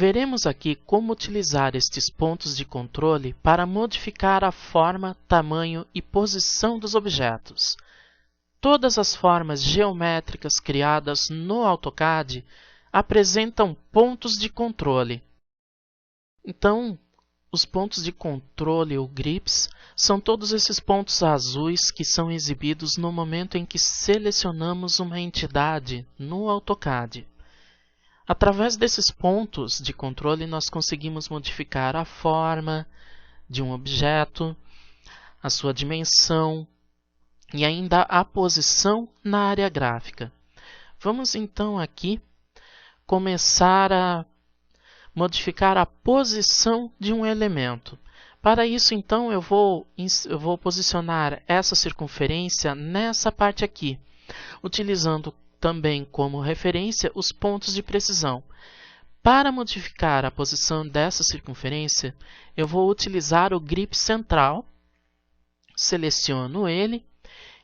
Veremos aqui como utilizar estes pontos de controle para modificar a forma, tamanho e posição dos objetos. Todas as formas geométricas criadas no AutoCAD apresentam pontos de controle. Então, os pontos de controle, ou grips, são todos esses pontos azuis que são exibidos no momento em que selecionamos uma entidade no AutoCAD. Através desses pontos de controle, nós conseguimos modificar a forma de um objeto, a sua dimensão e ainda a posição na área gráfica. Vamos então aqui começar a modificar a posição de um elemento. Para isso, então, eu vou posicionar essa circunferência nessa parte aqui, utilizando também como referência os pontos de precisão. Para modificar a posição dessa circunferência, eu vou utilizar o grip central, seleciono ele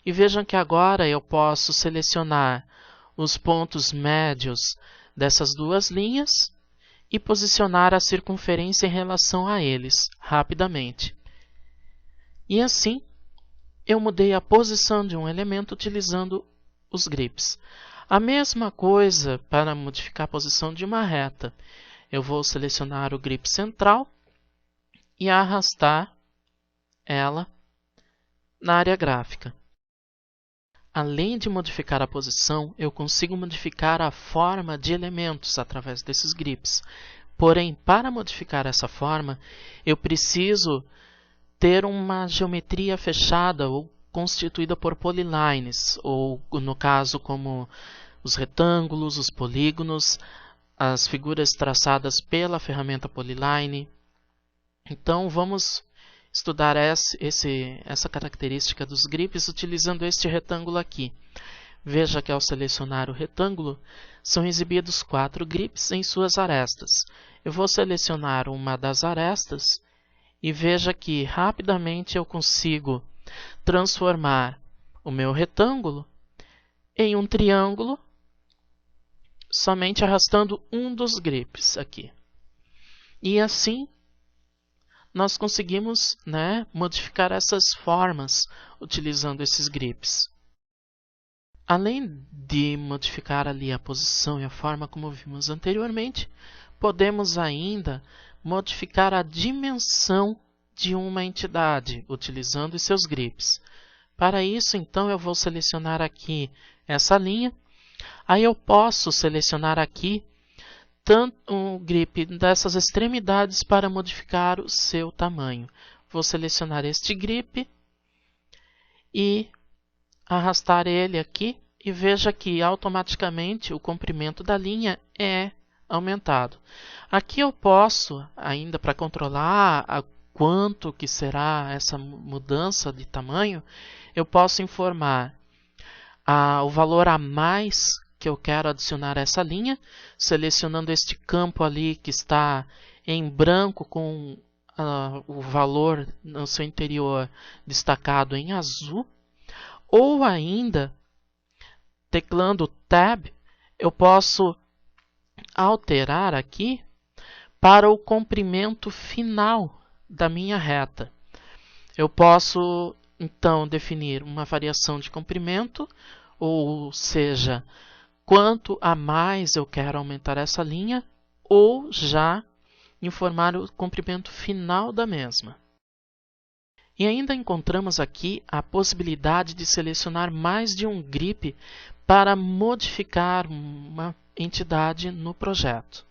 e vejam que agora eu posso selecionar os pontos médios dessas duas linhas e posicionar a circunferência em relação a eles rapidamente. E assim, eu mudei a posição de um elemento utilizando os grips. A mesma coisa para modificar a posição de uma reta. Eu vou selecionar o grip central e arrastar ela na área gráfica. Além de modificar a posição, eu consigo modificar a forma de elementos através desses grips. Porém, para modificar essa forma, eu preciso ter uma geometria fechada ou constituída por polylines, ou no caso como os retângulos, os polígonos, as figuras traçadas pela ferramenta Polyline. Então vamos estudar essa característica dos grips utilizando este retângulo aqui. Veja que ao selecionar o retângulo, são exibidos 4 grips em suas arestas. Eu vou selecionar uma das arestas e veja que rapidamente eu consigo transformar o meu retângulo em um triângulo somente arrastando um dos grips aqui. E assim nós conseguimos, modificar essas formas utilizando esses grips. Além de modificar ali a posição e a forma como vimos anteriormente, podemos ainda modificar a dimensão de uma entidade utilizando os seus grips. Para isso, então, eu vou selecionar aqui essa linha. Aí eu posso selecionar aqui tanto um grip dessas extremidades para modificar o seu tamanho. Vou selecionar este grip e arrastar ele aqui e veja que automaticamente o comprimento da linha é aumentado. Aqui eu posso, ainda para controlar quanto que será essa mudança de tamanho, eu posso informar o valor a mais que eu quero adicionar a essa linha, selecionando este campo ali que está em branco com o valor no seu interior destacado em azul, ou ainda, teclando Tab, eu posso alterar aqui para o comprimento final da minha reta. Eu posso, então, definir uma variação de comprimento, ou seja, quanto a mais eu quero aumentar essa linha, ou já informar o comprimento final da mesma. E ainda encontramos aqui a possibilidade de selecionar mais de um grip para modificar uma entidade no projeto.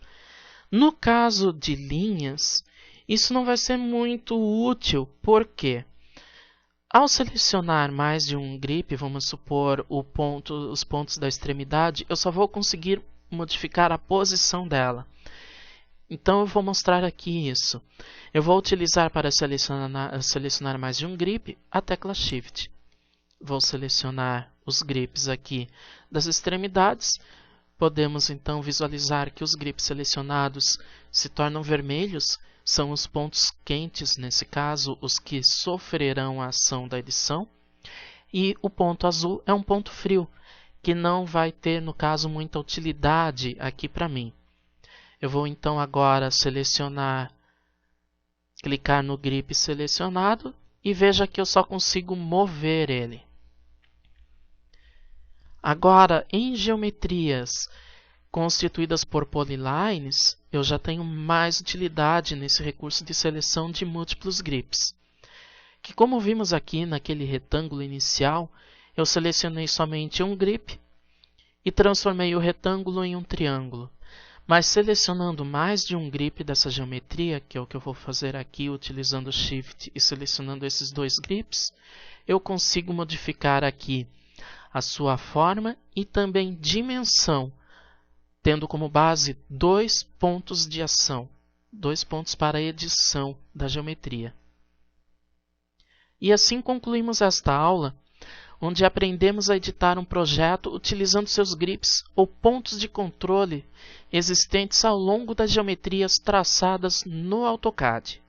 No caso de linhas, isso não vai ser muito útil, porque ao selecionar mais de um grip, vamos supor os pontos da extremidade, eu só vou conseguir modificar a posição dela. Então eu vou mostrar aqui isso. Eu vou utilizar para selecionar mais de um grip a tecla Shift. Vou selecionar os grips aqui das extremidades. Podemos então visualizar que os grips selecionados se tornam vermelhos. São os pontos quentes, nesse caso, os que sofrerão a ação da edição. E o ponto azul é um ponto frio, que não vai ter, no caso, muita utilidade aqui para mim. Eu vou então agora clicar no grip selecionado e veja que eu só consigo mover ele. Agora, em geometrias constituídas por polylines, eu já tenho mais utilidade nesse recurso de seleção de múltiplos grips. Que, como vimos aqui naquele retângulo inicial, eu selecionei somente um grip e transformei o retângulo em um triângulo. Mas selecionando mais de um grip dessa geometria, que é o que eu vou fazer aqui utilizando o Shift e selecionando esses dois grips, eu consigo modificar aqui a sua forma e também dimensão, tendo como base 2 pontos de ação, 2 pontos para a edição da geometria. E assim concluímos esta aula, onde aprendemos a editar um projeto utilizando seus grips ou pontos de controle existentes ao longo das geometrias traçadas no AutoCAD.